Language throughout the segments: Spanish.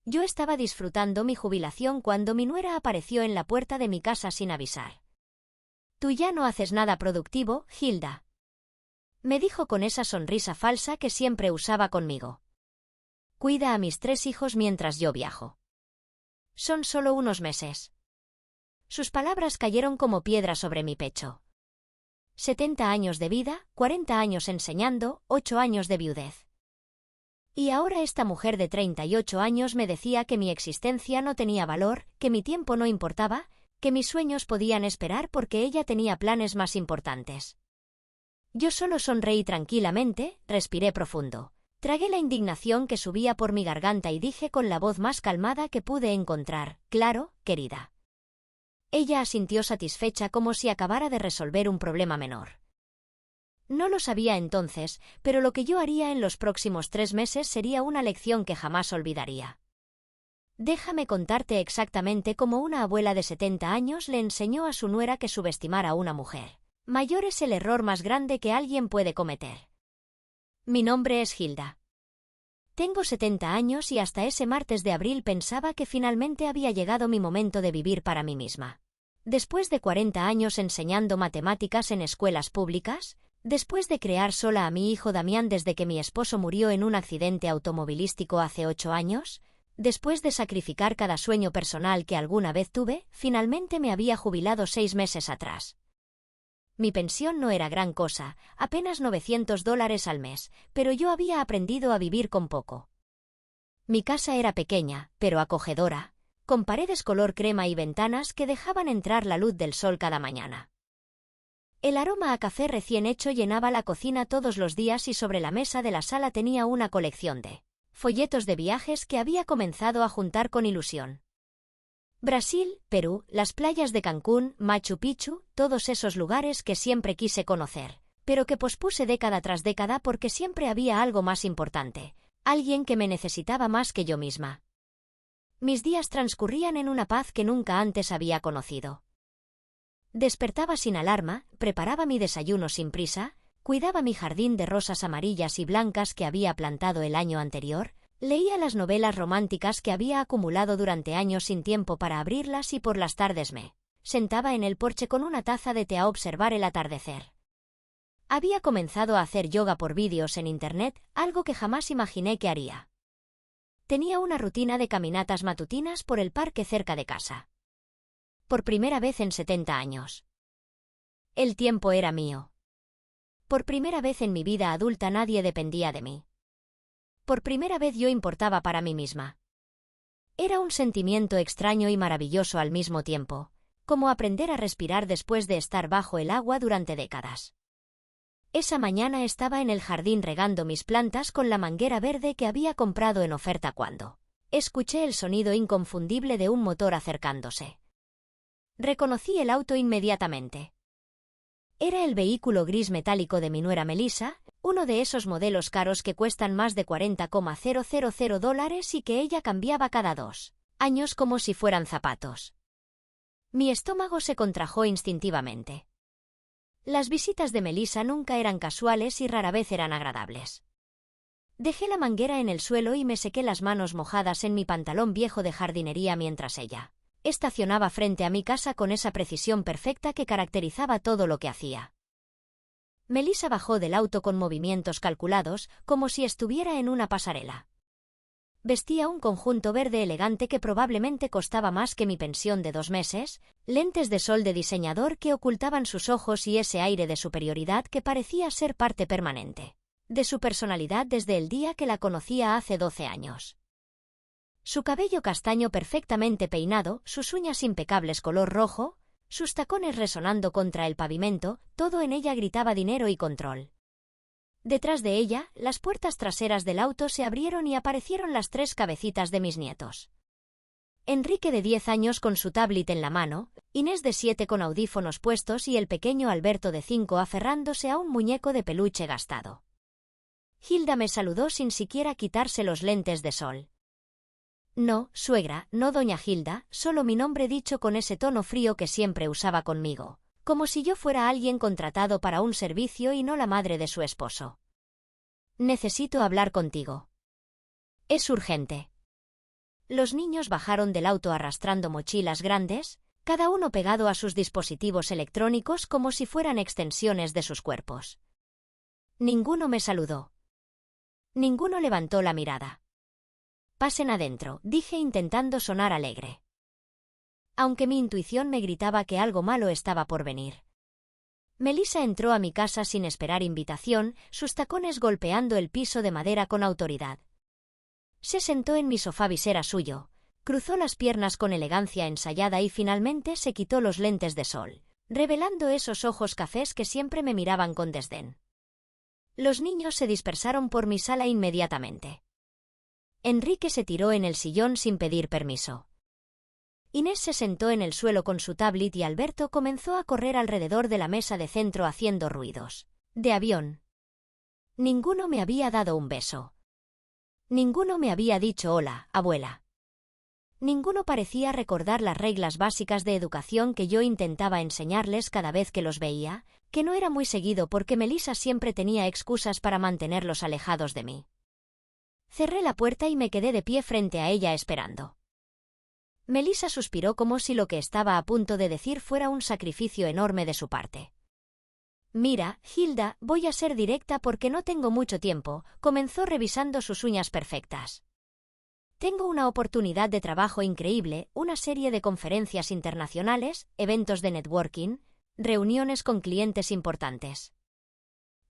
Yo estaba disfrutando mi jubilación cuando mi nuera apareció en la puerta de mi casa sin avisar. «Tú ya no haces nada productivo, Hilda», me dijo con esa sonrisa falsa que siempre usaba conmigo. «Cuida a mis 3 hijos mientras yo viajo. Son solo unos meses». Sus palabras cayeron como piedra sobre mi pecho. 70 años de vida, 40 años enseñando, 8 años de viudez. Y ahora esta mujer de 38 años me decía que mi existencia no tenía valor, que mi tiempo no importaba, que mis sueños podían esperar porque ella tenía planes más importantes. Yo solo sonreí tranquilamente, respiré profundo. Tragué la indignación que subía por mi garganta y dije con la voz más calmada que pude encontrar: «Claro, querida». Ella asintió satisfecha como si acabara de resolver un problema menor. No lo sabía entonces, pero lo que yo haría en los próximos 3 meses sería una lección que jamás olvidaría. Déjame contarte exactamente cómo una abuela de 70 años le enseñó a su nuera que subestimar a una mujer mayor es el error más grande que alguien puede cometer. Mi nombre es Hilda. Tengo 70 años y hasta ese martes de abril pensaba que finalmente había llegado mi momento de vivir para mí misma. Después de 40 años enseñando matemáticas en escuelas públicas, después de criar sola a mi hijo Damián desde que mi esposo murió en un accidente automovilístico hace 8 años, después de sacrificar cada sueño personal que alguna vez tuve, finalmente me había jubilado 6 meses atrás. Mi pensión no era gran cosa, apenas $900 al mes, pero yo había aprendido a vivir con poco. Mi casa era pequeña, pero acogedora, con paredes color crema y ventanas que dejaban entrar la luz del sol cada mañana. El aroma a café recién hecho llenaba la cocina todos los días y sobre la mesa de la sala tenía una colección de folletos de viajes que había comenzado a juntar con ilusión. Brasil, Perú, las playas de Cancún, Machu Picchu, todos esos lugares que siempre quise conocer, pero que pospuse década tras década porque siempre había algo más importante, alguien que me necesitaba más que yo misma. Mis días transcurrían en una paz que nunca antes había conocido. Despertaba sin alarma, preparaba mi desayuno sin prisa, cuidaba mi jardín de rosas amarillas y blancas que había plantado el año anterior, leía las novelas románticas que había acumulado durante años sin tiempo para abrirlas y por las tardes me sentaba en el porche con una taza de té a observar el atardecer. Había comenzado a hacer yoga por vídeos en internet, algo que jamás imaginé que haría. Tenía una rutina de caminatas matutinas por el parque cerca de casa. Por primera vez en 70 años. El tiempo era mío. Por primera vez en mi vida adulta nadie dependía de mí. Por primera vez yo importaba para mí misma. Era un sentimiento extraño y maravilloso al mismo tiempo, como aprender a respirar después de estar bajo el agua durante décadas. Esa mañana estaba en el jardín regando mis plantas con la manguera verde que había comprado en oferta cuando escuché el sonido inconfundible de un motor acercándose. Reconocí el auto inmediatamente. Era el vehículo gris metálico de mi nuera Melissa, uno de esos modelos caros que cuestan más de $40,000 y que ella cambiaba cada 2 años como si fueran zapatos. Mi estómago se contrajo instintivamente. Las visitas de Melissa nunca eran casuales y rara vez eran agradables. Dejé la manguera en el suelo y me sequé las manos mojadas en mi pantalón viejo de jardinería mientras ella estacionaba frente a mi casa con esa precisión perfecta que caracterizaba todo lo que hacía. Melissa bajó del auto con movimientos calculados, como si estuviera en una pasarela. Vestía un conjunto verde elegante que probablemente costaba más que mi pensión de 2 meses, lentes de sol de diseñador que ocultaban sus ojos y ese aire de superioridad que parecía ser parte permanente de su personalidad desde el día que la conocía hace 12 años. Su cabello castaño perfectamente peinado, sus uñas impecables color rojo, sus tacones resonando contra el pavimento, todo en ella gritaba dinero y control. Detrás de ella, las puertas traseras del auto se abrieron y aparecieron las 3 cabecitas de mis nietos. Enrique de 10 años con su tablet en la mano, Inés de 7 con audífonos puestos y el pequeño Alberto de 5 aferrándose a un muñeco de peluche gastado. Hilda me saludó sin siquiera quitarse los lentes de sol. No, suegra, no doña Hilda, solo mi nombre dicho con ese tono frío que siempre usaba conmigo, como si yo fuera alguien contratado para un servicio y no la madre de su esposo. Necesito hablar contigo. Es urgente. Los niños bajaron del auto arrastrando mochilas grandes, cada uno pegado a sus dispositivos electrónicos como si fueran extensiones de sus cuerpos. Ninguno me saludó. Ninguno levantó la mirada. «Pasen adentro», dije intentando sonar alegre. Aunque mi intuición me gritaba que algo malo estaba por venir. Melissa entró a mi casa sin esperar invitación, sus tacones golpeando el piso de madera con autoridad. Se sentó en mi sofá visera suyo, cruzó las piernas con elegancia ensayada y finalmente se quitó los lentes de sol, revelando esos ojos cafés que siempre me miraban con desdén. Los niños se dispersaron por mi sala inmediatamente. Enrique se tiró en el sillón sin pedir permiso. Inés se sentó en el suelo con su tablet y Alberto comenzó a correr alrededor de la mesa de centro haciendo ruidos de avión. Ninguno me había dado un beso. Ninguno me había dicho hola, abuela. Ninguno parecía recordar las reglas básicas de educación que yo intentaba enseñarles cada vez que los veía, que no era muy seguido porque Melissa siempre tenía excusas para mantenerlos alejados de mí. Cerré la puerta y me quedé de pie frente a ella esperando. Melissa suspiró como si lo que estaba a punto de decir fuera un sacrificio enorme de su parte. «Mira, Hilda, voy a ser directa porque no tengo mucho tiempo», comenzó revisando sus uñas perfectas. «Tengo una oportunidad de trabajo increíble, una serie de conferencias internacionales, eventos de networking, reuniones con clientes importantes.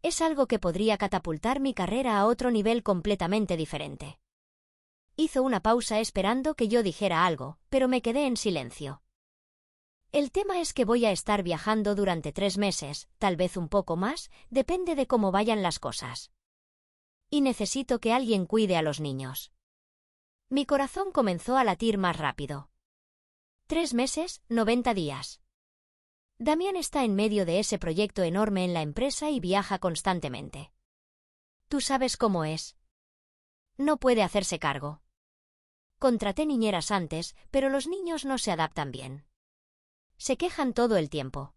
Es algo que podría catapultar mi carrera a otro nivel completamente diferente». Hizo una pausa esperando que yo dijera algo, pero me quedé en silencio. «El tema es que voy a estar viajando durante 3 meses, tal vez un poco más, depende de cómo vayan las cosas. Y necesito que alguien cuide a los niños». Mi corazón comenzó a latir más rápido. 3 meses, 90 días. Damián está en medio de ese proyecto enorme en la empresa y viaja constantemente. Tú sabes cómo es. No puede hacerse cargo. Contraté niñeras antes, pero los niños no se adaptan bien. Se quejan todo el tiempo.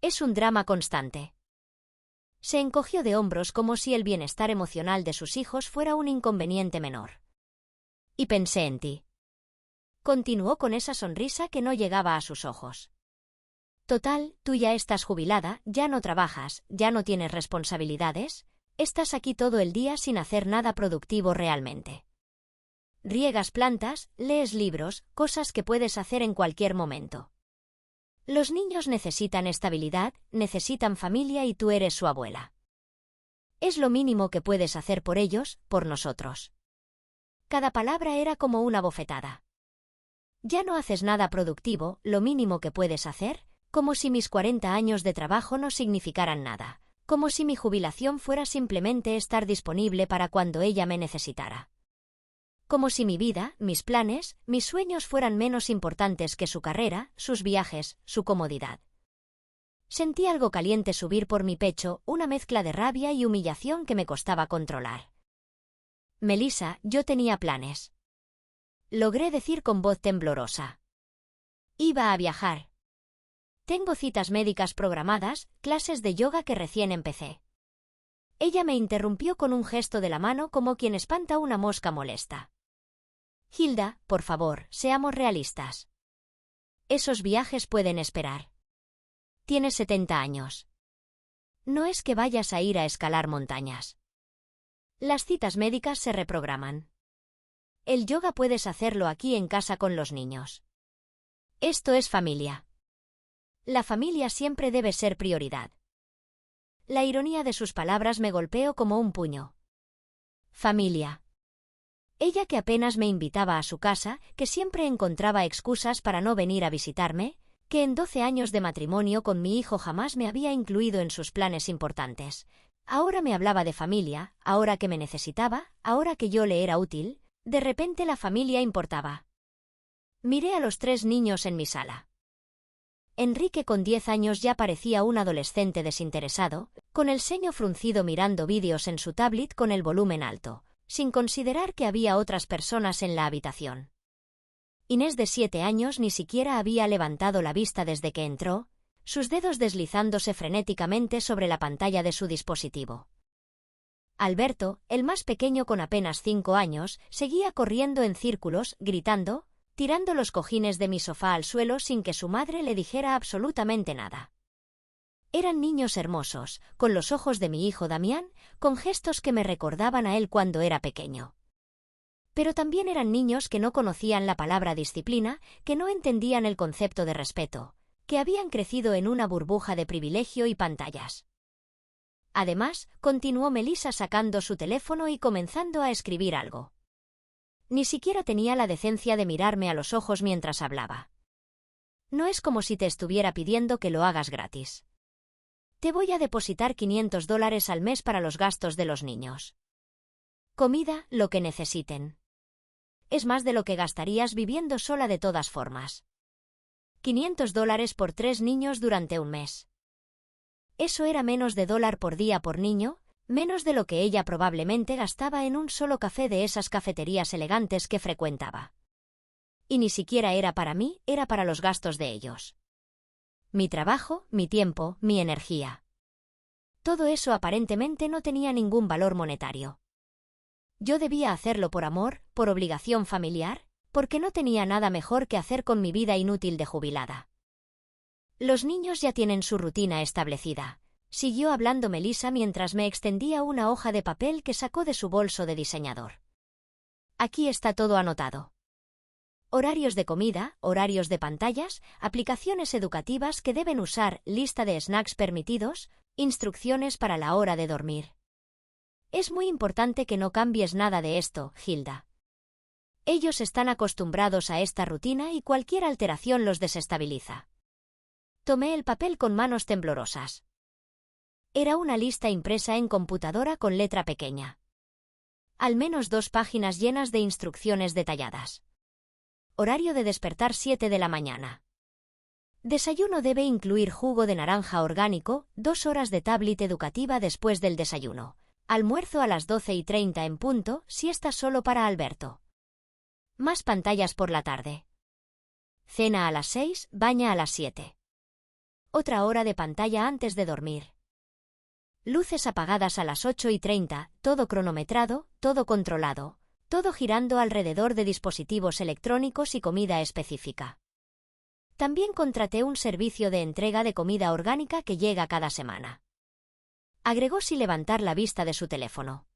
Es un drama constante. Se encogió de hombros como si el bienestar emocional de sus hijos fuera un inconveniente menor. Y pensé en ti. Continuó con esa sonrisa que no llegaba a sus ojos. Total, tú ya estás jubilada, ya no trabajas, ya no tienes responsabilidades, estás aquí todo el día sin hacer nada productivo realmente. Riegas plantas, lees libros, cosas que puedes hacer en cualquier momento. Los niños necesitan estabilidad, necesitan familia y tú eres su abuela. Es lo mínimo que puedes hacer por ellos, por nosotros. Cada palabra era como una bofetada. Ya no haces nada productivo, lo mínimo que puedes hacer, como si mis 40 años de trabajo no significaran nada, como si mi jubilación fuera simplemente estar disponible para cuando ella me necesitara. Como si mi vida, mis planes, mis sueños fueran menos importantes que su carrera, sus viajes, su comodidad. Sentí algo caliente subir por mi pecho, una mezcla de rabia y humillación que me costaba controlar. Melissa, yo tenía planes. Logré decir con voz temblorosa. Iba a viajar. Tengo citas médicas programadas, clases de yoga que recién empecé. Ella me interrumpió con un gesto de la mano como quien espanta una mosca molesta. Hilda, por favor, seamos realistas. Esos viajes pueden esperar. Tienes 70 años. No es que vayas a ir a escalar montañas. Las citas médicas se reprograman. El yoga puedes hacerlo aquí en casa con los niños. Esto es familia. La familia siempre debe ser prioridad. La ironía de sus palabras me golpeó como un puño. Familia. Ella que apenas me invitaba a su casa, que siempre encontraba excusas para no venir a visitarme, que en 12 años de matrimonio con mi hijo jamás me había incluido en sus planes importantes. Ahora me hablaba de familia, ahora que me necesitaba, ahora que yo le era útil, de repente la familia importaba. Miré a los 3 niños en mi sala. Enrique con 10 años ya parecía un adolescente desinteresado, con el ceño fruncido mirando vídeos en su tablet con el volumen alto, sin considerar que había otras personas en la habitación. Inés de 7 años ni siquiera había levantado la vista desde que entró, sus dedos deslizándose frenéticamente sobre la pantalla de su dispositivo. Alberto, el más pequeño con apenas 5 años, seguía corriendo en círculos, gritando, tirando los cojines de mi sofá al suelo sin que su madre le dijera absolutamente nada. Eran niños hermosos, con los ojos de mi hijo Damián, con gestos que me recordaban a él cuando era pequeño. Pero también eran niños que no conocían la palabra disciplina, que no entendían el concepto de respeto, que habían crecido en una burbuja de privilegio y pantallas. Además, continuó Melissa sacando su teléfono y comenzando a escribir algo. Ni siquiera tenía la decencia de mirarme a los ojos mientras hablaba. No es como si te estuviera pidiendo que lo hagas gratis. Te voy a depositar $500 al mes para los gastos de los niños. Comida, lo que necesiten. Es más de lo que gastarías viviendo sola de todas formas. $500 por 3 niños durante un mes. Eso era menos de $1 por día por niño, menos de lo que ella probablemente gastaba en un solo café de esas cafeterías elegantes que frecuentaba. Y ni siquiera era para mí, era para los gastos de ellos. Mi trabajo, mi tiempo, mi energía. Todo eso aparentemente no tenía ningún valor monetario. Yo debía hacerlo por amor, por obligación familiar, porque no tenía nada mejor que hacer con mi vida inútil de jubilada. Los niños ya tienen su rutina establecida, siguió hablando Melissa mientras me extendía una hoja de papel que sacó de su bolso de diseñador. Aquí está todo anotado. Horarios de comida, horarios de pantallas, aplicaciones educativas que deben usar, lista de snacks permitidos, instrucciones para la hora de dormir. Es muy importante que no cambies nada de esto, Hilda. Ellos están acostumbrados a esta rutina y cualquier alteración los desestabiliza. Tomé el papel con manos temblorosas. Era una lista impresa en computadora con letra pequeña. Al menos 2 páginas llenas de instrucciones detalladas. Horario de despertar 7 de la mañana. Desayuno debe incluir jugo de naranja orgánico, 2 horas de tablet educativa después del desayuno. Almuerzo a las 12:30 en punto, siesta solo para Alberto. Más pantallas por la tarde. Cena a las 6, baña a las 7. Otra hora de pantalla antes de dormir. Luces apagadas a las 8:30, todo cronometrado, todo controlado, todo girando alrededor de dispositivos electrónicos y comida específica. También contraté un servicio de entrega de comida orgánica que llega cada semana. Agregó sin levantar la vista de su teléfono.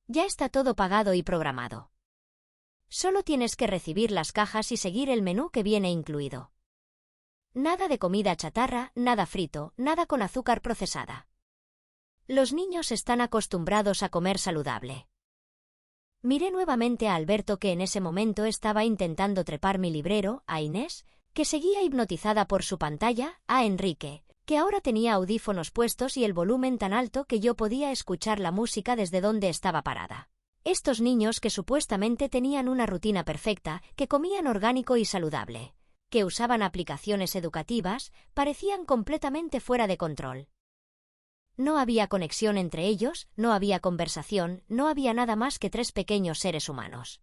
Ya está todo pagado y programado. Solo tienes que recibir las cajas y seguir el menú que viene incluido. Nada de comida chatarra, nada frito, nada con azúcar procesada. Los niños están acostumbrados a comer saludable. Miré nuevamente a Alberto, que en ese momento estaba intentando trepar mi librero, a Inés, que seguía hipnotizada por su pantalla, a Enrique, que ahora tenía audífonos puestos y el volumen tan alto que yo podía escuchar la música desde donde estaba parada. Estos niños que supuestamente tenían una rutina perfecta, que comían orgánico y saludable, que usaban aplicaciones educativas, parecían completamente fuera de control. No había conexión entre ellos, no había conversación, no había nada más que 3 pequeños seres humanos,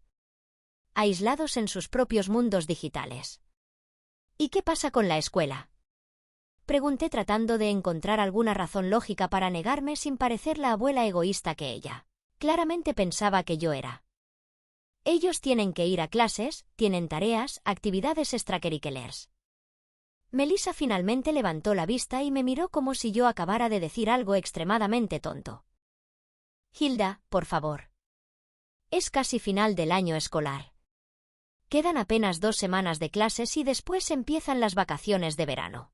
aislados en sus propios mundos digitales. ¿Y qué pasa con la escuela? Pregunté tratando de encontrar alguna razón lógica para negarme sin parecer la abuela egoísta que ella claramente pensaba que yo era. Ellos tienen que ir a clases, tienen tareas, actividades extracurriculares. Melissa finalmente levantó la vista y me miró como si yo acabara de decir algo extremadamente tonto. Hilda, por favor. Es casi final del año escolar. Quedan apenas 2 semanas de clases y después empiezan las vacaciones de verano.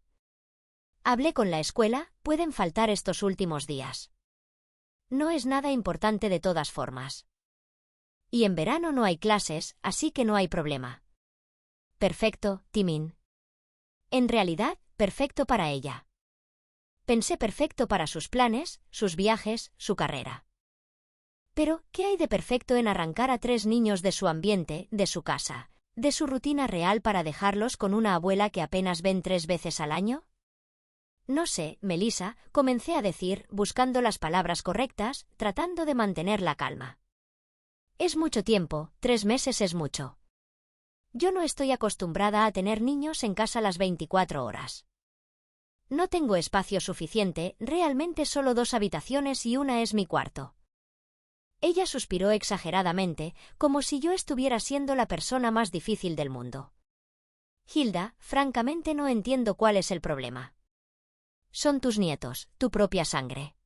Hablé con la escuela, pueden faltar estos últimos días. No es nada importante de todas formas. Y en verano no hay clases, así que no hay problema. Perfecto, Timín. En realidad, perfecto para ella. Pensé perfecto para sus planes, sus viajes, su carrera. Pero, ¿qué hay de perfecto en arrancar a 3 niños de su ambiente, de su casa, de su rutina real para dejarlos con una abuela que apenas ven 3 veces al año? No sé, Melissa, comencé a decir, buscando las palabras correctas, tratando de mantener la calma. Es mucho tiempo, 3 meses es mucho. Yo no estoy acostumbrada a tener niños en casa las 24 horas. No tengo espacio suficiente, realmente solo 2 habitaciones y una es mi cuarto. Ella suspiró exageradamente, como si yo estuviera siendo la persona más difícil del mundo. Hilda, francamente no entiendo cuál es el problema. Son tus nietos, tu propia sangre.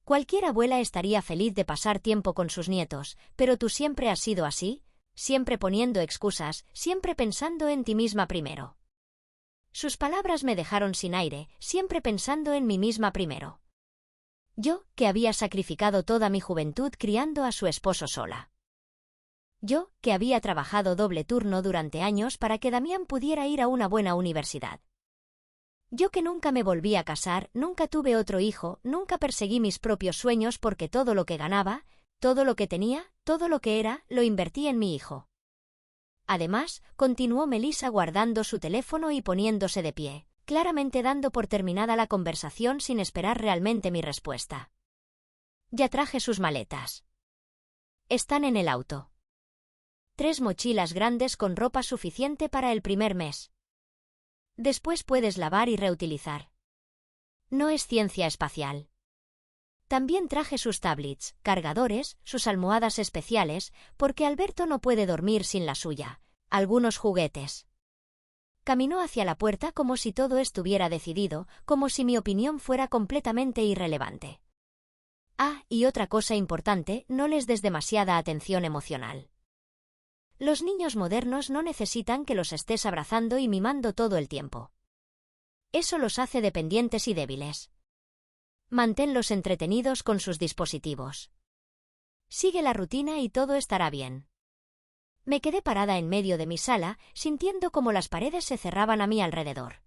Cualquier abuela estaría feliz de pasar tiempo con sus nietos, pero tú siempre has sido así, siempre poniendo excusas, siempre pensando en ti misma primero. Sus palabras me dejaron sin aire, siempre pensando en mí misma primero. Yo, que había sacrificado toda mi juventud criando a su esposo sola. Yo, que había trabajado doble turno durante años para que Damián pudiera ir a una buena universidad. Yo que nunca me volví a casar, nunca tuve otro hijo, nunca perseguí mis propios sueños porque todo lo que ganaba, todo lo que tenía, todo lo que era, lo invertí en mi hijo. Además, continuó Melissa guardando su teléfono y poniéndose de pie, claramente dando por terminada la conversación sin esperar realmente mi respuesta. Ya traje sus maletas. Están en el auto. 3 mochilas grandes con ropa suficiente para el primer mes. Después puedes lavar y reutilizar. No es ciencia espacial. También traje sus tablets, cargadores, sus almohadas especiales, porque Alberto no puede dormir sin la suya, algunos juguetes. Caminó hacia la puerta como si todo estuviera decidido, como si mi opinión fuera completamente irrelevante. Ah, y otra cosa importante, no les des demasiada atención emocional. Los niños modernos no necesitan que los estés abrazando y mimando todo el tiempo. Eso los hace dependientes y débiles. Manténlos entretenidos con sus dispositivos. Sigue la rutina y todo estará bien. Me quedé parada en medio de mi sala, sintiendo como las paredes se cerraban a mi alrededor.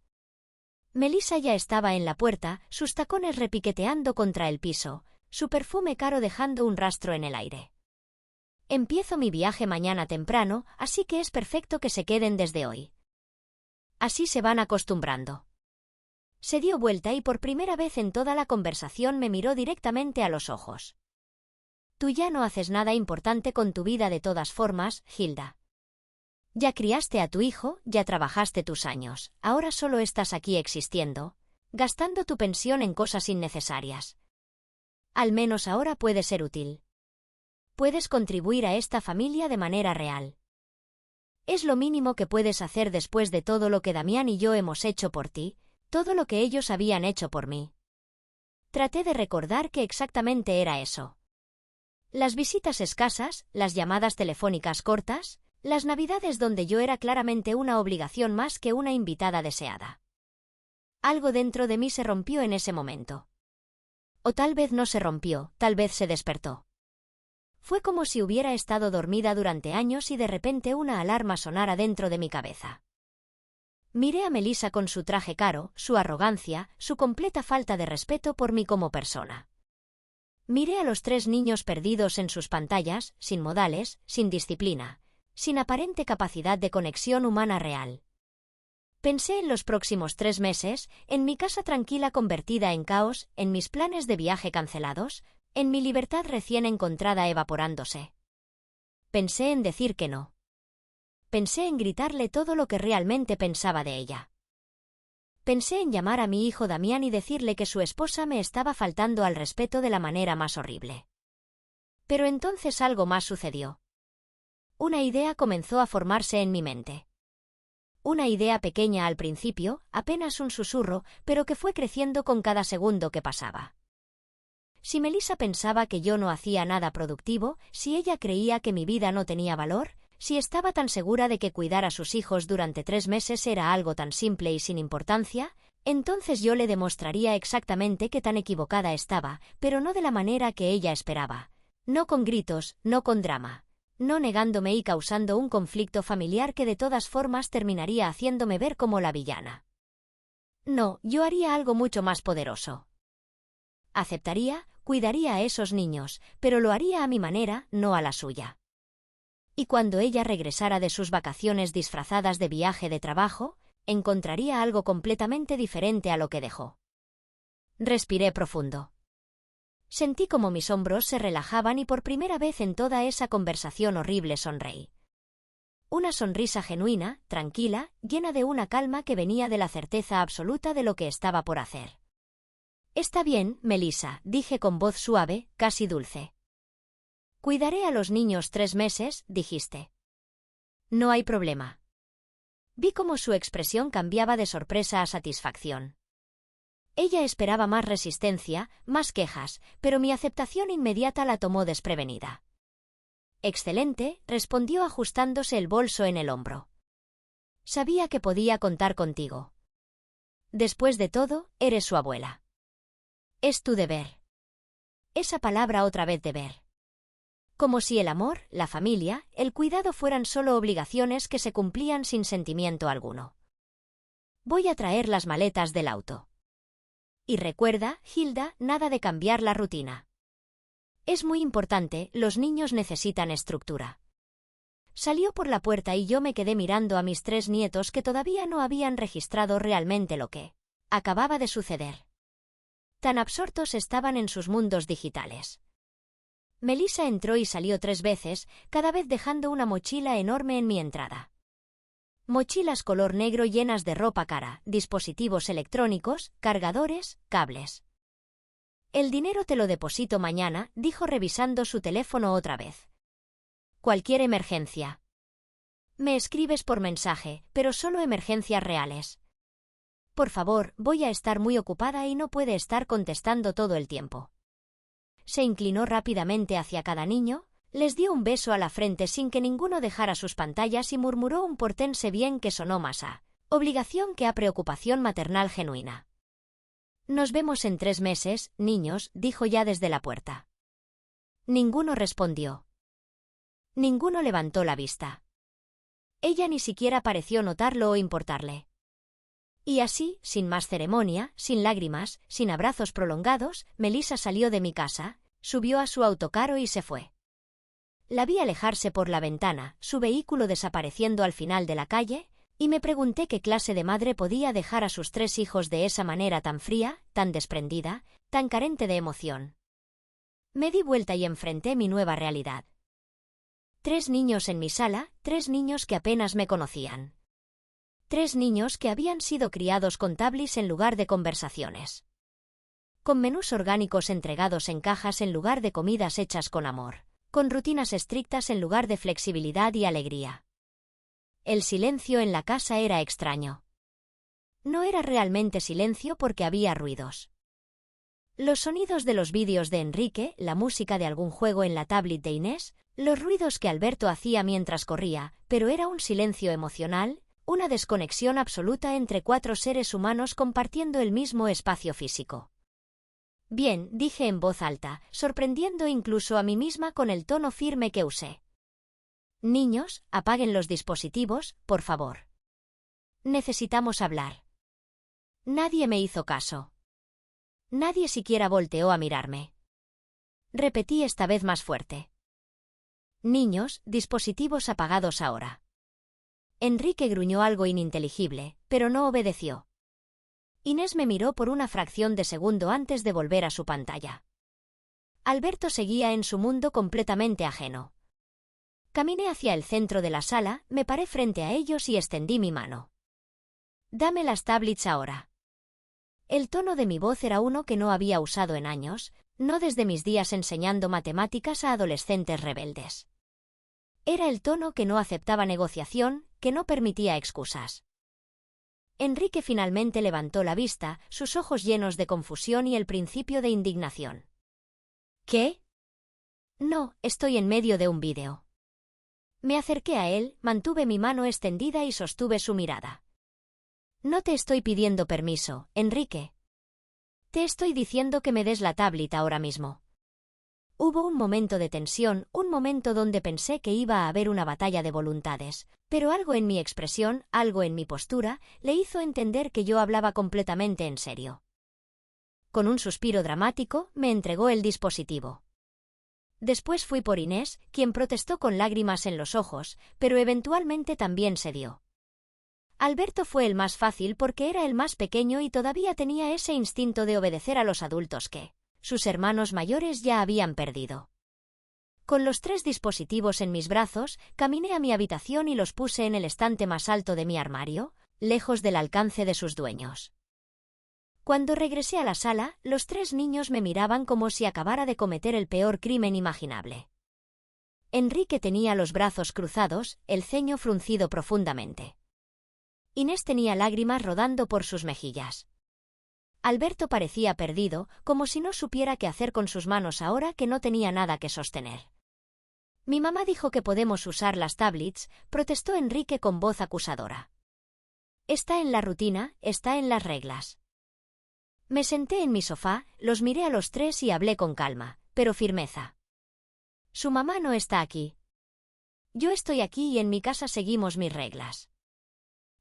Melissa ya estaba en la puerta, sus tacones repiqueteando contra el piso, su perfume caro dejando un rastro en el aire. Empiezo mi viaje mañana temprano, así que es perfecto que se queden desde hoy. Así se van acostumbrando. Se dio vuelta y por primera vez en toda la conversación me miró directamente a los ojos. Tú ya no haces nada importante con tu vida de todas formas, Hilda. Ya criaste a tu hijo, ya trabajaste tus años, ahora solo estás aquí existiendo, gastando tu pensión en cosas innecesarias. Al menos ahora puede ser útil. Puedes contribuir a esta familia de manera real. Es lo mínimo que puedes hacer después de todo lo que Damián y yo hemos hecho por ti, todo lo que ellos habían hecho por mí. Traté de recordar que exactamente era eso. Las visitas escasas, las llamadas telefónicas cortas, las navidades donde yo era claramente una obligación más que una invitada deseada. Algo dentro de mí se rompió en ese momento. O tal vez no se rompió, tal vez se despertó. Fue como si hubiera estado dormida durante años y de repente una alarma sonara dentro de mi cabeza. Miré a Melissa con su traje caro, su arrogancia, su completa falta de respeto por mí como persona. Miré a los 3 niños perdidos en sus pantallas, sin modales, sin disciplina, sin aparente capacidad de conexión humana real. Pensé en los próximos 3 meses, en mi casa tranquila convertida en caos, en mis planes de viaje cancelados, en mi libertad recién encontrada evaporándose. Pensé en decir que no. Pensé en gritarle todo lo que realmente pensaba de ella. Pensé en llamar a mi hijo Damián y decirle que su esposa me estaba faltando al respeto de la manera más horrible. Pero entonces algo más sucedió. Una idea comenzó a formarse en mi mente. Una idea pequeña al principio, apenas un susurro, pero que fue creciendo con cada segundo que pasaba. Si Melissa pensaba que yo no hacía nada productivo, si ella creía que mi vida no tenía valor, si estaba tan segura de que cuidar a sus hijos durante 3 meses era algo tan simple y sin importancia, entonces yo le demostraría exactamente qué tan equivocada estaba, pero no de la manera que ella esperaba. No con gritos, no con drama. No negándome y causando un conflicto familiar que de todas formas terminaría haciéndome ver como la villana. No, yo haría algo mucho más poderoso. Aceptaría, cuidaría a esos niños, pero lo haría a mi manera, no a la suya. Y cuando ella regresara de sus vacaciones disfrazadas de viaje de trabajo, encontraría algo completamente diferente a lo que dejó. Respiré profundo. Sentí como mis hombros se relajaban y por primera vez en toda esa conversación horrible sonreí. Una sonrisa genuina, tranquila, llena de una calma que venía de la certeza absoluta de lo que estaba por hacer. Está bien, Melissa, dije con voz suave, casi dulce. Cuidaré a los niños 3 meses, dijiste. No hay problema. Vi cómo su expresión cambiaba de sorpresa a satisfacción. Ella esperaba más resistencia, más quejas, pero mi aceptación inmediata la tomó desprevenida. Excelente, respondió ajustándose el bolso en el hombro. Sabía que podía contar contigo. Después de todo, eres su abuela. Es tu deber. Esa palabra otra vez deber. Como si el amor, la familia, el cuidado fueran solo obligaciones que se cumplían sin sentimiento alguno. Voy a traer las maletas del auto. Y recuerda, Hilda, nada de cambiar la rutina. Es muy importante, los niños necesitan estructura. Salió por la puerta y yo me quedé mirando a mis 3 nietos que todavía no habían registrado realmente lo que acababa de suceder. Tan absortos estaban en sus mundos digitales. Melissa entró y salió 3 veces, cada vez dejando una mochila enorme en mi entrada. Mochilas color negro llenas de ropa cara, dispositivos electrónicos, cargadores, cables. El dinero te lo deposito mañana, dijo revisando su teléfono otra vez. Cualquier emergencia. Me escribes por mensaje, pero solo emergencias reales. Por favor, voy a estar muy ocupada y no puede estar contestando todo el tiempo. Se inclinó rápidamente hacia cada niño, les dio un beso a la frente sin que ninguno dejara sus pantallas y murmuró un portense bien que sonó más a obligación que a preocupación maternal genuina. Nos vemos en 3 meses, niños, dijo ya desde la puerta. Ninguno respondió. Ninguno levantó la vista. Ella ni siquiera pareció notarlo o importarle. Y así, sin más ceremonia, sin lágrimas, sin abrazos prolongados, Melissa salió de mi casa, subió a su autocaro y se fue. La vi alejarse por la ventana, su vehículo desapareciendo al final de la calle, y me pregunté qué clase de madre podía dejar a sus 3 hijos de esa manera tan fría, tan desprendida, tan carente de emoción. Me di vuelta y enfrenté mi nueva realidad. 3 niños en mi sala, 3 niños que apenas me conocían. 3 niños que habían sido criados con tablets en lugar de conversaciones. Con menús orgánicos entregados en cajas en lugar de comidas hechas con amor. Con rutinas estrictas en lugar de flexibilidad y alegría. El silencio en la casa era extraño. No era realmente silencio porque había ruidos. Los sonidos de los vídeos de Enrique, la música de algún juego en la tablet de Inés, los ruidos que Alberto hacía mientras corría, pero era un silencio emocional, una desconexión absoluta entre 4 seres humanos compartiendo el mismo espacio físico. Bien, dije en voz alta, sorprendiendo incluso a mí misma con el tono firme que usé. Niños, apaguen los dispositivos, por favor. Necesitamos hablar. Nadie me hizo caso. Nadie siquiera volteó a mirarme. Repetí esta vez más fuerte. Niños, dispositivos apagados ahora. Enrique gruñó algo ininteligible, pero no obedeció. Inés me miró por una fracción de segundo antes de volver a su pantalla. Alberto seguía en su mundo completamente ajeno. Caminé hacia el centro de la sala, me paré frente a ellos y extendí mi mano. Dame las tablets ahora. El tono de mi voz era uno que no había usado en años, no desde mis días enseñando matemáticas a adolescentes rebeldes. Era el tono que no aceptaba negociación, que no permitía excusas. Enrique finalmente levantó la vista, sus ojos llenos de confusión y el principio de indignación. ¿Qué? No, estoy en medio de un vídeo. Me acerqué a él, mantuve mi mano extendida y sostuve su mirada. No te estoy pidiendo permiso, Enrique. Te estoy diciendo que me des la tablet ahora mismo. Hubo un momento de tensión, un momento donde pensé que iba a haber una batalla de voluntades, pero algo en mi expresión, algo en mi postura, le hizo entender que yo hablaba completamente en serio. Con un suspiro dramático, me entregó el dispositivo. Después fui por Inés, quien protestó con lágrimas en los ojos, pero eventualmente también cedió. Alberto fue el más fácil porque era el más pequeño y todavía tenía ese instinto de obedecer a los adultos que sus hermanos mayores ya habían perdido. Con los 3 dispositivos en mis brazos, caminé a mi habitación y los puse en el estante más alto de mi armario, lejos del alcance de sus dueños. Cuando regresé a la sala, los 3 niños me miraban como si acabara de cometer el peor crimen imaginable. Enrique tenía los brazos cruzados, el ceño fruncido profundamente. Inés tenía lágrimas rodando por sus mejillas. Alberto parecía perdido, como si no supiera qué hacer con sus manos ahora que no tenía nada que sostener. Mi mamá dijo que podemos usar las tablets, protestó Enrique con voz acusadora. Está en la rutina, está en las reglas. Me senté en mi sofá, los miré a los tres y hablé con calma, pero firmeza. Su mamá no está aquí. Yo estoy aquí y en mi casa seguimos mis reglas.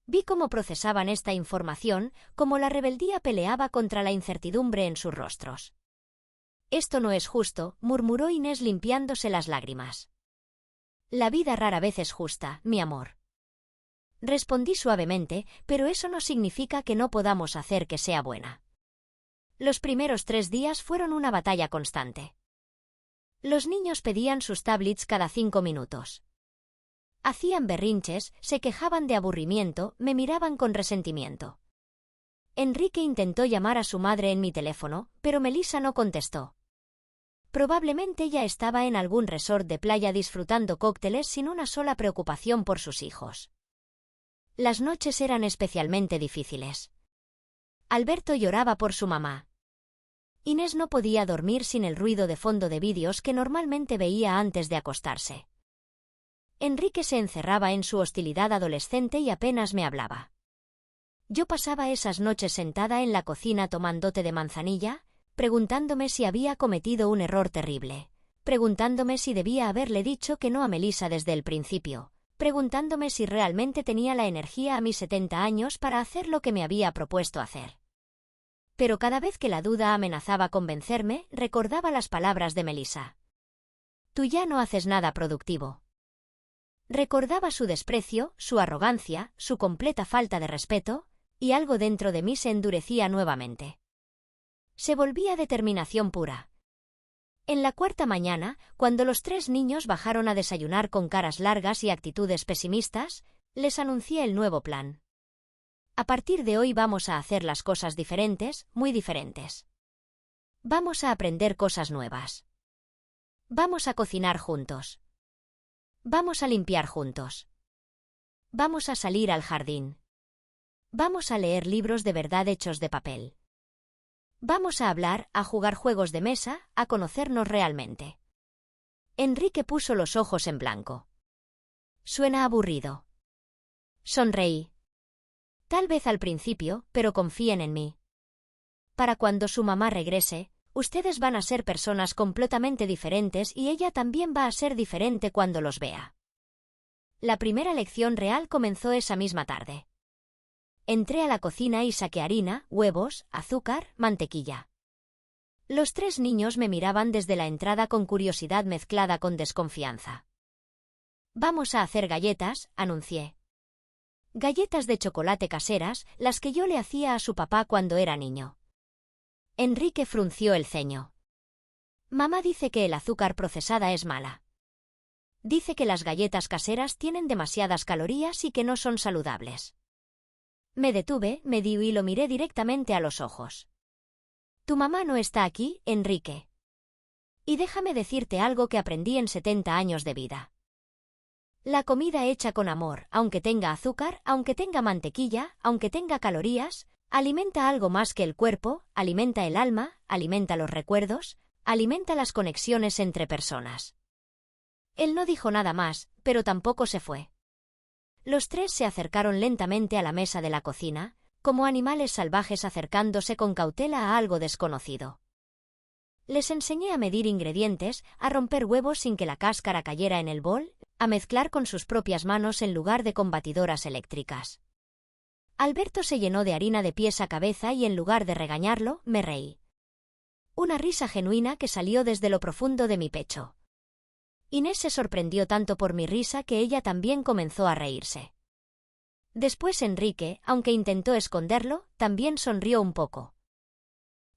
Vi cómo procesaban esta información, cómo la rebeldía peleaba contra la incertidumbre en sus rostros. Esto no es justo, murmuró Inés limpiándose las lágrimas. La vida rara vez es justa, mi amor. Respondí suavemente, pero eso no significa que no podamos hacer que sea buena. Los primeros 3 días fueron una batalla constante. Los niños pedían sus tablets cada 5 minutos. Hacían berrinches, se quejaban de aburrimiento, me miraban con resentimiento. Enrique intentó llamar a su madre en mi teléfono, pero Melissa no contestó. Probablemente ella estaba en algún resort de playa disfrutando cócteles sin una sola preocupación por sus hijos. Las noches eran especialmente difíciles. Alberto lloraba por su mamá. Inés no podía dormir sin el ruido de fondo de vídeos que normalmente veía antes de acostarse. Enrique se encerraba en su hostilidad adolescente y apenas me hablaba. Yo pasaba esas noches sentada en la cocina tomando té de manzanilla, preguntándome si había cometido un error terrible, preguntándome si debía haberle dicho que no a Melissa desde el principio, preguntándome si realmente tenía la energía a mis 70 años para hacer lo que me había propuesto hacer. Pero cada vez que la duda amenazaba convencerme, recordaba las palabras de Melissa. Tú ya no haces nada productivo. Recordaba su desprecio, su arrogancia, su completa falta de respeto, y algo dentro de mí se endurecía nuevamente. Se volvía determinación pura. En la 4ª mañana, cuando los 3 niños bajaron a desayunar con caras largas y actitudes pesimistas, les anuncié el nuevo plan. A partir de hoy vamos a hacer las cosas diferentes, muy diferentes. Vamos a aprender cosas nuevas. Vamos a cocinar juntos. Vamos a limpiar juntos. Vamos a salir al jardín. Vamos a leer libros de verdad hechos de papel. Vamos a hablar, a jugar juegos de mesa, a conocernos realmente. Enrique puso los ojos en blanco. Suena aburrido. Sonreí. Tal vez al principio, pero confíen en mí. Para cuando su mamá regrese, ustedes van a ser personas completamente diferentes y ella también va a ser diferente cuando los vea. La primera lección real comenzó esa misma tarde. Entré a la cocina y saqué harina, huevos, azúcar, mantequilla. Los 3 niños me miraban desde la entrada con curiosidad mezclada con desconfianza. Vamos a hacer galletas, anuncié. Galletas de chocolate caseras, las que yo le hacía a su papá cuando era niño. Enrique frunció el ceño. Mamá dice que el azúcar procesada es mala. Dice que las galletas caseras tienen demasiadas calorías y que no son saludables. Me detuve, me di y lo miré directamente a los ojos. Tu mamá no está aquí, Enrique. Y déjame decirte algo que aprendí en 70 años de vida. La comida hecha con amor, aunque tenga azúcar, aunque tenga mantequilla, aunque tenga calorías, alimenta algo más que el cuerpo, alimenta el alma, alimenta los recuerdos, alimenta las conexiones entre personas. Él no dijo nada más, pero tampoco se fue. Los 3 se acercaron lentamente a la mesa de la cocina, como animales salvajes acercándose con cautela a algo desconocido. Les enseñé a medir ingredientes, a romper huevos sin que la cáscara cayera en el bol, a mezclar con sus propias manos en lugar de con batidoras eléctricas. Alberto se llenó de harina de pies a cabeza y en lugar de regañarlo, me reí. Una risa genuina que salió desde lo profundo de mi pecho. Inés se sorprendió tanto por mi risa que ella también comenzó a reírse. Después Enrique, aunque intentó esconderlo, también sonrió un poco.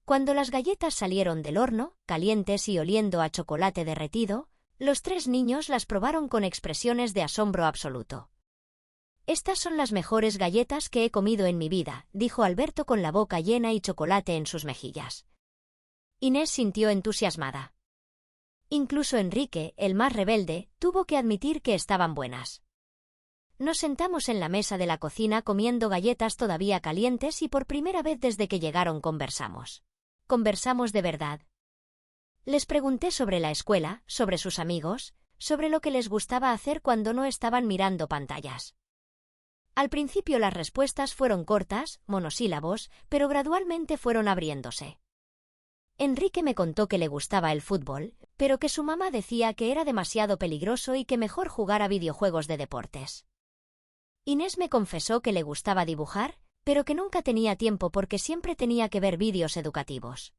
Cuando las galletas salieron del horno, calientes y oliendo a chocolate derretido, los 3 niños las probaron con expresiones de asombro absoluto. Estas son las mejores galletas que he comido en mi vida, dijo Alberto con la boca llena y chocolate en sus mejillas. Inés sintió entusiasmada. Incluso Enrique, el más rebelde, tuvo que admitir que estaban buenas. Nos sentamos en la mesa de la cocina comiendo galletas todavía calientes y por primera vez desde que llegaron conversamos. Conversamos de verdad. Les pregunté sobre la escuela, sobre sus amigos, sobre lo que les gustaba hacer cuando no estaban mirando pantallas. Al principio las respuestas fueron cortas, monosílabos, pero gradualmente fueron abriéndose. Enrique me contó que le gustaba el fútbol, pero que su mamá decía que era demasiado peligroso y que mejor jugara videojuegos de deportes. Inés me confesó que le gustaba dibujar, pero que nunca tenía tiempo porque siempre tenía que ver vídeos educativos.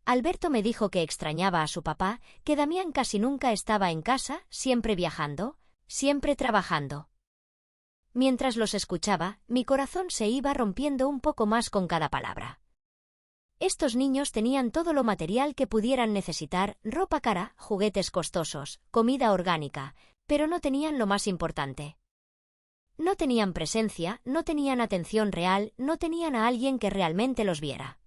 Alberto me dijo que extrañaba a su papá, que Damián casi nunca estaba en casa, siempre viajando, siempre trabajando. Mientras los escuchaba, mi corazón se iba rompiendo un poco más con cada palabra. Estos niños tenían todo lo material que pudieran necesitar, ropa cara, juguetes costosos, comida orgánica, pero no tenían lo más importante. No tenían presencia, no tenían atención real, no tenían a alguien que realmente los viera.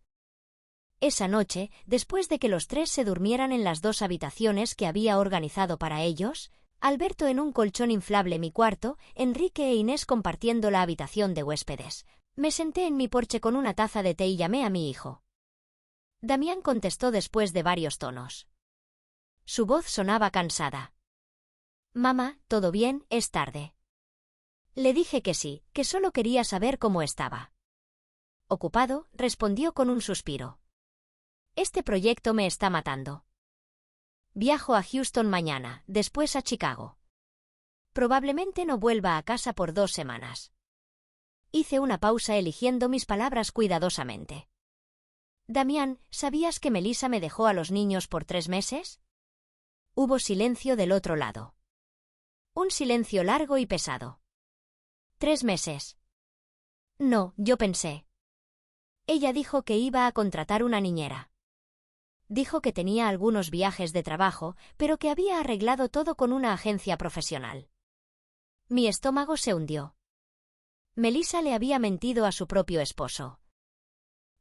Esa noche, después de que los tres se durmieran en las 2 habitaciones que había organizado para ellos, Alberto en un colchón inflable mi cuarto, Enrique e Inés compartiendo la habitación de huéspedes, me senté en mi porche con una taza de té y llamé a mi hijo. Damián contestó después de varios tonos. Su voz sonaba cansada. «Mamá, ¿todo bien? Es tarde». Le dije que sí, que solo quería saber cómo estaba. Ocupado, respondió con un suspiro. Este proyecto me está matando. Viajo a Houston mañana, después a Chicago. Probablemente no vuelva a casa por 2 semanas. Hice una pausa eligiendo mis palabras cuidadosamente. Damián, ¿sabías que Melissa me dejó a los niños por 3 meses? Hubo silencio del otro lado. Un silencio largo y pesado. 3 meses. No, yo pensé. Ella dijo que iba a contratar una niñera. Dijo que tenía algunos viajes de trabajo, pero que había arreglado todo con una agencia profesional. Mi estómago se hundió. Melissa le había mentido a su propio esposo.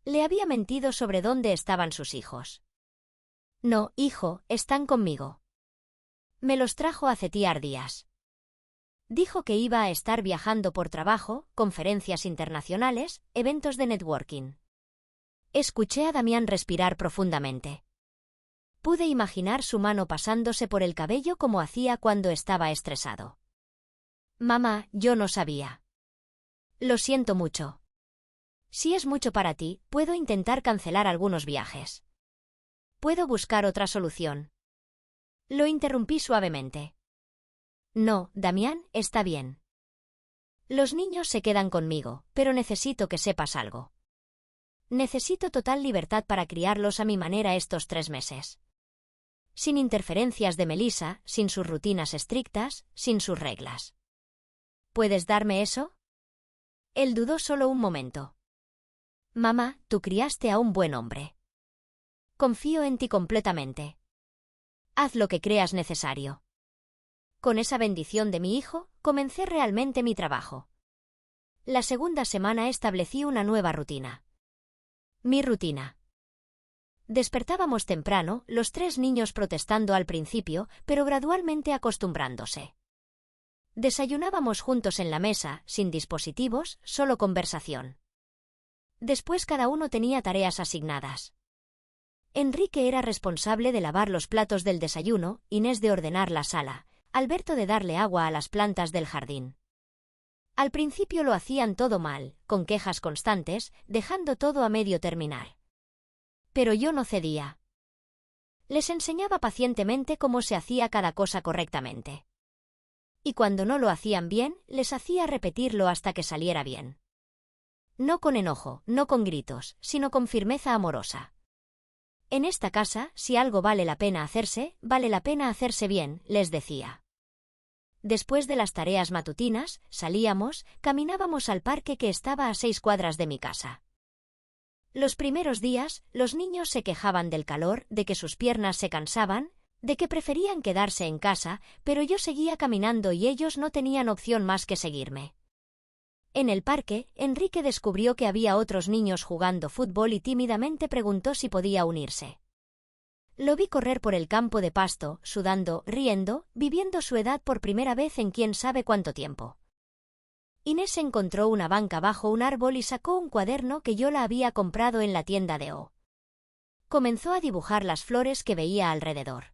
Le había mentido sobre dónde estaban sus hijos. No, hijo, están conmigo. Me los trajo hace días. Dijo que iba a estar viajando por trabajo, conferencias internacionales, eventos de networking. Escuché a Damián respirar profundamente. Pude imaginar su mano pasándose por el cabello como hacía cuando estaba estresado. Mamá, yo no sabía. Lo siento mucho. Si es mucho para ti, puedo intentar cancelar algunos viajes. Puedo buscar otra solución. Lo interrumpí suavemente. No, Damián, está bien. Los niños se quedan conmigo, pero necesito que sepas algo. Necesito total libertad para criarlos a mi manera estos 3 meses. Sin interferencias de Melissa, sin sus rutinas estrictas, sin sus reglas. ¿Puedes darme eso? Él dudó solo un momento. Mamá, tú criaste a un buen hombre. Confío en ti completamente. Haz lo que creas necesario. Con esa bendición de mi hijo, comencé realmente mi trabajo. La segunda semana establecí una nueva rutina. Mi rutina. Despertábamos temprano, los 3 niños protestando al principio, pero gradualmente acostumbrándose. Desayunábamos juntos en la mesa, sin dispositivos, solo conversación. Después cada uno tenía tareas asignadas. Enrique era responsable de lavar los platos del desayuno, Inés de ordenar la sala, Alberto de darle agua a las plantas del jardín. Al principio lo hacían todo mal, con quejas constantes, dejando todo a medio terminar. Pero yo no cedía. Les enseñaba pacientemente cómo se hacía cada cosa correctamente. Y cuando no lo hacían bien, les hacía repetirlo hasta que saliera bien. No con enojo, no con gritos, sino con firmeza amorosa. En esta casa, si algo vale la pena hacerse bien, les decía. Después de las tareas matutinas, salíamos, caminábamos al parque que estaba a 6 cuadras de mi casa. Los primeros días, los niños se quejaban del calor, de que sus piernas se cansaban, de que preferían quedarse en casa, pero yo seguía caminando y ellos no tenían opción más que seguirme. En el parque, Enrique descubrió que había otros niños jugando fútbol y tímidamente preguntó si podía unirse. Lo vi correr por el campo de pasto, sudando, riendo, viviendo su edad por primera vez en quién sabe cuánto tiempo. Inés encontró una banca bajo un árbol y sacó un cuaderno que yo la había comprado en la tienda de O. Comenzó a dibujar las flores que veía alrededor.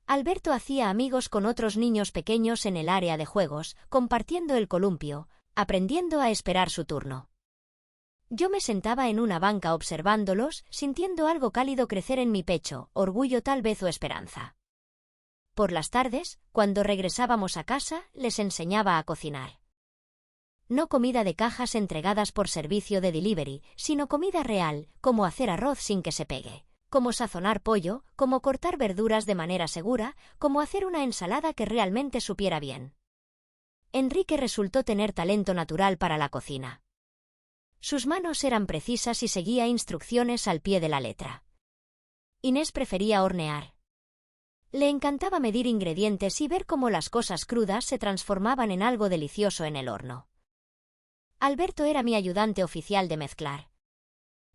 Alberto hacía amigos con otros niños pequeños en el área de juegos, compartiendo el columpio, aprendiendo a esperar su turno. Yo me sentaba en una banca observándolos, sintiendo algo cálido crecer en mi pecho, orgullo tal vez o esperanza. Por las tardes, cuando regresábamos a casa, les enseñaba a cocinar. No comida de cajas entregadas por servicio de delivery, sino comida real, como hacer arroz sin que se pegue, como sazonar pollo, como cortar verduras de manera segura, como hacer una ensalada que realmente supiera bien. Enrique resultó tener talento natural para la cocina. Sus manos eran precisas y seguía instrucciones al pie de la letra. Inés prefería hornear. Le encantaba medir ingredientes y ver cómo las cosas crudas se transformaban en algo delicioso en el horno. Alberto era mi ayudante oficial de mezclar.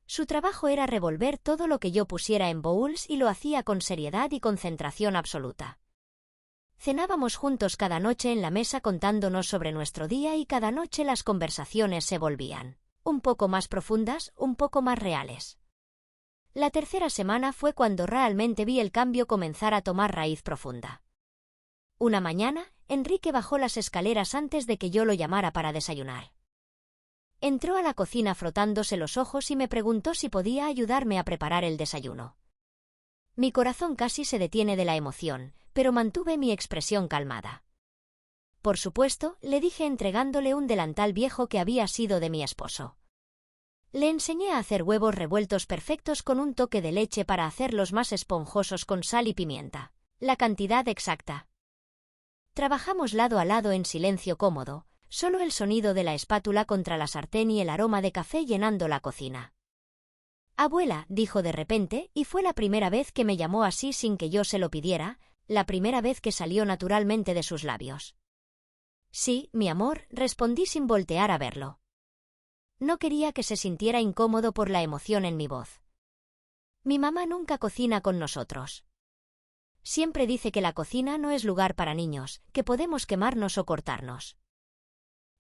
Su trabajo era revolver todo lo que yo pusiera en bowls y lo hacía con seriedad y concentración absoluta. Cenábamos juntos cada noche en la mesa contándonos sobre nuestro día y cada noche las conversaciones se volvían un poco más profundas, un poco más reales. La tercera semana fue cuando realmente vi el cambio comenzar a tomar raíz profunda. Una mañana, Enrique bajó las escaleras antes de que yo lo llamara para desayunar. Entró a la cocina frotándose los ojos y me preguntó si podía ayudarme a preparar el desayuno. Mi corazón casi se detiene de la emoción, pero mantuve mi expresión calmada. Por supuesto, le dije entregándole un delantal viejo que había sido de mi esposo. Le enseñé a hacer huevos revueltos perfectos con un toque de leche para hacerlos más esponjosos con sal y pimienta. La cantidad exacta. Trabajamos lado a lado en silencio cómodo, solo el sonido de la espátula contra la sartén y el aroma de café llenando la cocina. «Abuela», dijo de repente, y fue la primera vez que me llamó así sin que yo se lo pidiera, la primera vez que salió naturalmente de sus labios. «Sí, mi amor», respondí sin voltear a verlo. No quería que se sintiera incómodo por la emoción en mi voz. Mi mamá nunca cocina con nosotros. Siempre dice que la cocina no es lugar para niños, que podemos quemarnos o cortarnos.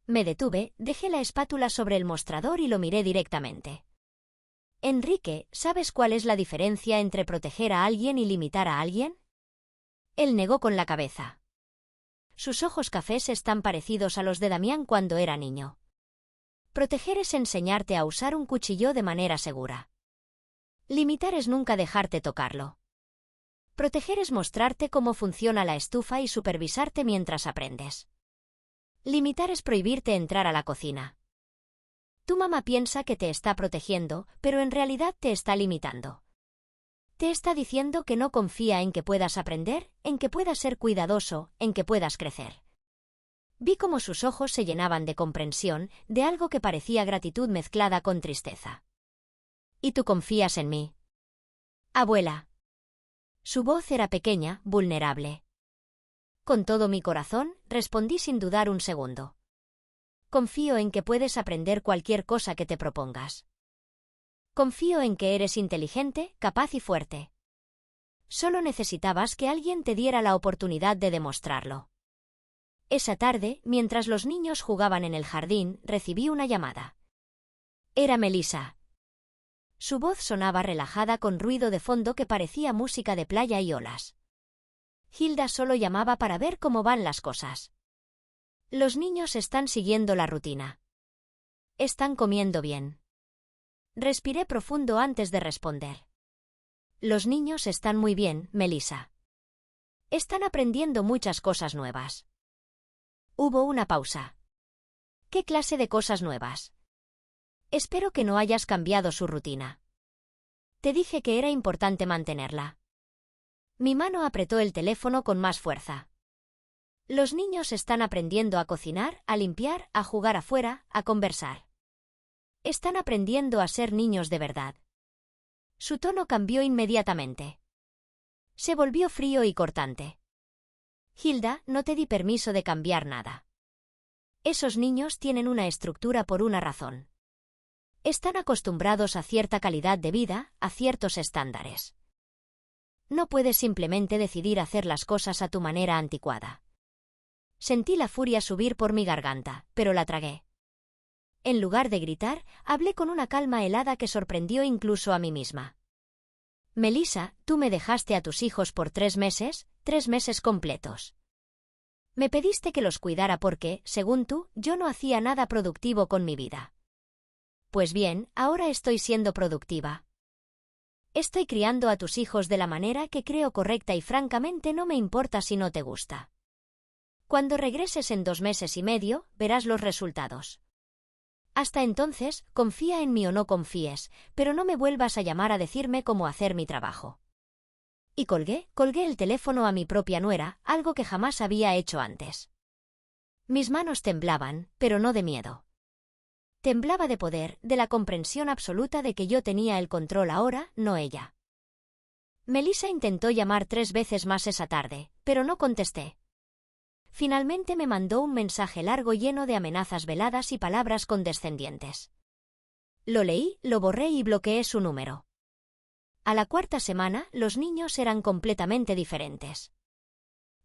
Me detuve, dejé la espátula sobre el mostrador y lo miré directamente. «Enrique, ¿sabes cuál es la diferencia entre proteger a alguien y limitar a alguien?» Él negó con la cabeza. Sus ojos cafés están parecidos a los de Damián cuando era niño. Proteger es enseñarte a usar un cuchillo de manera segura. Limitar es nunca dejarte tocarlo. Proteger es mostrarte cómo funciona la estufa y supervisarte mientras aprendes. Limitar es prohibirte entrar a la cocina. Tu mamá piensa que te está protegiendo, pero en realidad te está limitando. Te está diciendo que no confía en que puedas aprender, en que puedas ser cuidadoso, en que puedas crecer. Vi cómo sus ojos se llenaban de comprensión, de algo que parecía gratitud mezclada con tristeza. «¿Y tú confías en mí?» «Abuela». Su voz era pequeña, vulnerable. «Con todo mi corazón», respondí sin dudar un segundo. «Confío en que puedes aprender cualquier cosa que te propongas. Confío en que eres inteligente, capaz y fuerte. Solo necesitabas que alguien te diera la oportunidad de demostrarlo». Esa tarde, mientras los niños jugaban en el jardín, recibí una llamada. Era Melissa. Su voz sonaba relajada con ruido de fondo que parecía música de playa y olas. «Hilda solo llamaba para ver cómo van las cosas. Los niños están siguiendo la rutina. Están comiendo bien». Respiré profundo antes de responder. «Los niños están muy bien, Melissa. Están aprendiendo muchas cosas nuevas». Hubo una pausa. «¿Qué clase de cosas nuevas?» «Espero que no hayas cambiado su rutina. Te dije que era importante mantenerla». Mi mano apretó el teléfono con más fuerza. «Los niños están aprendiendo a cocinar, a limpiar, a jugar afuera, a conversar. Están aprendiendo a ser niños de verdad». Su tono cambió inmediatamente. Se volvió frío y cortante. «Hilda, no te di permiso de cambiar nada. Esos niños tienen una estructura por una razón. Están acostumbrados a cierta calidad de vida, a ciertos estándares. No puedes simplemente decidir hacer las cosas a tu manera anticuada. Sentí la furia subir por mi garganta, pero la tragué. En lugar de gritar, hablé con una calma helada que sorprendió incluso a mí misma. Melissa, tú me dejaste a tus hijos por 3 meses completos. Me pediste que los cuidara porque, según tú, yo no hacía nada productivo con mi vida. Pues bien, ahora estoy siendo productiva. Estoy criando a tus hijos de la manera que creo correcta y francamente no me importa si no te gusta. Cuando regreses en 2 meses y medio, verás los resultados. Hasta entonces, confía en mí o no confíes, pero no me vuelvas a llamar a decirme cómo hacer mi trabajo. Y colgué el teléfono a mi propia nuera, algo que jamás había hecho antes. Mis manos temblaban, pero no de miedo. Temblaba de poder, de la comprensión absoluta de que yo tenía el control ahora, no ella. Melissa intentó llamar 3 veces más esa tarde, pero no contesté. Finalmente me mandó un mensaje largo lleno de amenazas veladas y palabras condescendientes. Lo leí, lo borré y bloqueé su número. A la 4ª semana, los niños eran completamente diferentes.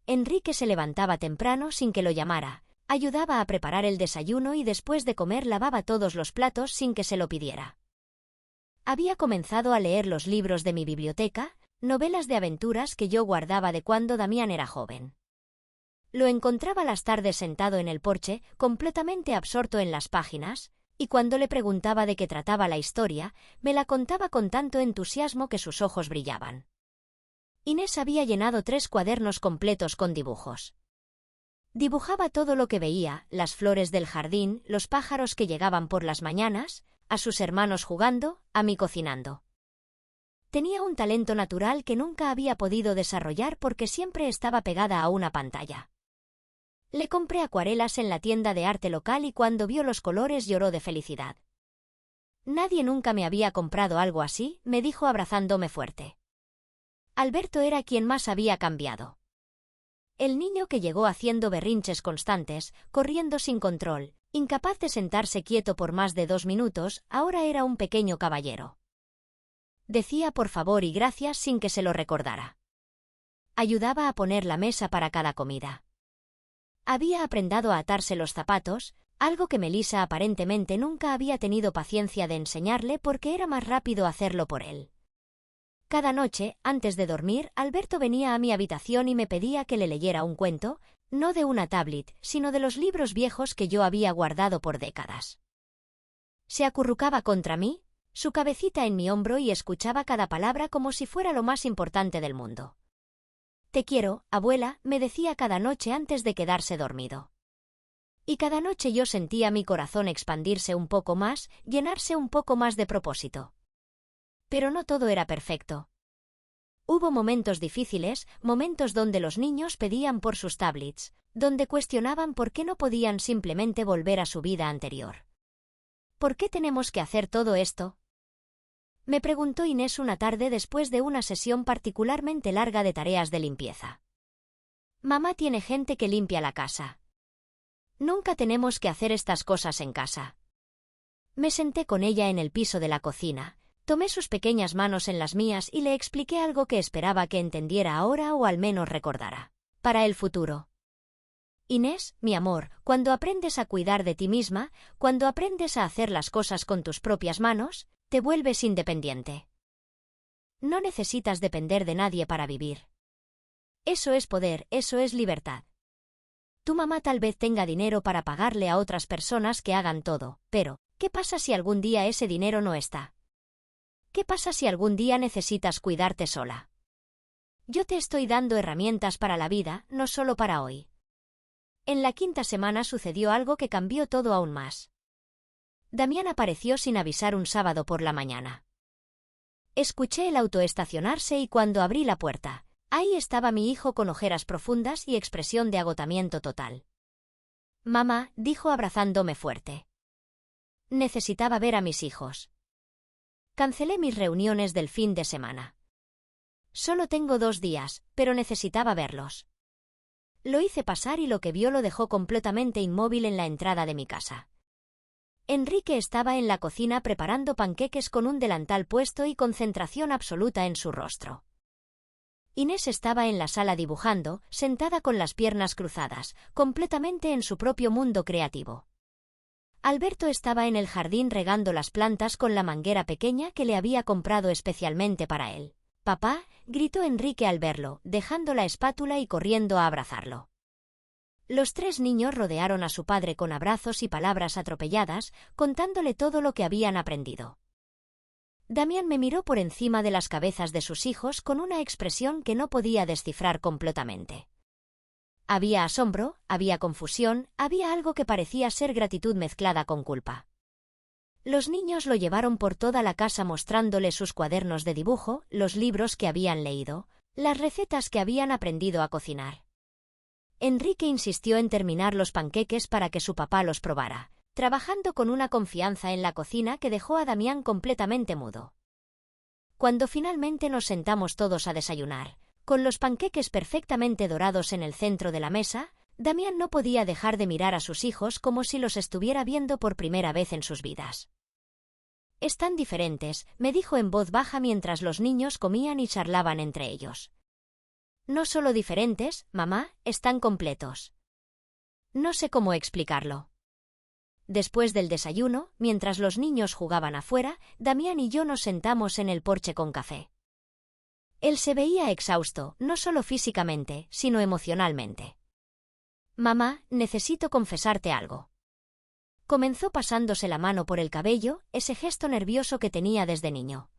Enrique se levantaba temprano sin que lo llamara, ayudaba a preparar el desayuno y después de comer lavaba todos los platos sin que se lo pidiera. Había comenzado a leer los libros de mi biblioteca, novelas de aventuras que yo guardaba de cuando Damián era joven. Lo encontraba las tardes sentado en el porche, completamente absorto en las páginas, y cuando le preguntaba de qué trataba la historia, me la contaba con tanto entusiasmo que sus ojos brillaban. Inés había llenado 3 cuadernos completos con dibujos. Dibujaba todo lo que veía, las flores del jardín, los pájaros que llegaban por las mañanas, a sus hermanos jugando, a mí cocinando. Tenía un talento natural que nunca había podido desarrollar porque siempre estaba pegada a una pantalla. Le compré acuarelas en la tienda de arte local y cuando vio los colores lloró de felicidad. Nadie nunca me había comprado algo así, me dijo abrazándome fuerte. Alberto era quien más había cambiado. El niño que llegó haciendo berrinches constantes, corriendo sin control, incapaz de sentarse quieto por más de 2 minutos, ahora era un pequeño caballero. Decía por favor y gracias sin que se lo recordara. Ayudaba a poner la mesa para cada comida. Había aprendido a atarse los zapatos, algo que Melissa aparentemente nunca había tenido paciencia de enseñarle porque era más rápido hacerlo por él. Cada noche, antes de dormir, Alberto venía a mi habitación y me pedía que le leyera un cuento, no de una tablet, sino de los libros viejos que yo había guardado por décadas. Se acurrucaba contra mí, su cabecita en mi hombro y escuchaba cada palabra como si fuera lo más importante del mundo. Te quiero, abuela, me decía cada noche antes de quedarse dormido. Y cada noche yo sentía mi corazón expandirse un poco más, llenarse un poco más de propósito. Pero no todo era perfecto. Hubo momentos difíciles, momentos donde los niños pedían por sus tablets, donde cuestionaban por qué no podían simplemente volver a su vida anterior. ¿Por qué tenemos que hacer todo esto? Me preguntó Inés una tarde después de una sesión particularmente larga de tareas de limpieza. Mamá tiene gente que limpia la casa. Nunca tenemos que hacer estas cosas en casa. Me senté con ella en el piso de la cocina, tomé sus pequeñas manos en las mías y le expliqué algo que esperaba que entendiera ahora o al menos recordara. Para el futuro. Inés, mi amor, cuando aprendes a cuidar de ti misma, cuando aprendes a hacer las cosas con tus propias manos, te vuelves independiente. No necesitas depender de nadie para vivir. Eso es poder, eso es libertad. Tu mamá tal vez tenga dinero para pagarle a otras personas que hagan todo, pero, ¿qué pasa si algún día ese dinero no está? ¿Qué pasa si algún día necesitas cuidarte sola? Yo te estoy dando herramientas para la vida, no solo para hoy. En la 5ª semana sucedió algo que cambió todo aún más. Damián apareció sin avisar un sábado por la mañana. Escuché el auto estacionarse y cuando abrí la puerta, ahí estaba mi hijo con ojeras profundas y expresión de agotamiento total. Mamá, dijo abrazándome fuerte. Necesitaba ver a mis hijos. Cancelé mis reuniones del fin de semana. Solo tengo 2 días, pero necesitaba verlos. Lo hice pasar y lo que vio lo dejó completamente inmóvil en la entrada de mi casa. Enrique estaba en la cocina preparando panqueques con un delantal puesto y concentración absoluta en su rostro. Inés estaba en la sala dibujando, sentada con las piernas cruzadas, completamente en su propio mundo creativo. Alberto estaba en el jardín regando las plantas con la manguera pequeña que le había comprado especialmente para él. «Papá», gritó Enrique al verlo, dejando la espátula y corriendo a abrazarlo. Los tres niños rodearon a su padre con abrazos y palabras atropelladas, contándole todo lo que habían aprendido. Damián me miró por encima de las cabezas de sus hijos con una expresión que no podía descifrar completamente. Había asombro, había confusión, había algo que parecía ser gratitud mezclada con culpa. Los niños lo llevaron por toda la casa mostrándole sus cuadernos de dibujo, los libros que habían leído, las recetas que habían aprendido a cocinar. Enrique insistió en terminar los panqueques para que su papá los probara, trabajando con una confianza en la cocina que dejó a Damián completamente mudo. Cuando finalmente nos sentamos todos a desayunar, con los panqueques perfectamente dorados en el centro de la mesa, Damián no podía dejar de mirar a sus hijos como si los estuviera viendo por primera vez en sus vidas. «Están diferentes», me dijo en voz baja mientras los niños comían y charlaban entre ellos. «No solo diferentes, mamá, están completos». No sé cómo explicarlo. Después del desayuno, mientras los niños jugaban afuera, Damián y yo nos sentamos en el porche con café. Él se veía exhausto, no solo físicamente, sino emocionalmente. «Mamá, necesito confesarte algo». Comenzó pasándose la mano por el cabello, ese gesto nervioso que tenía desde niño.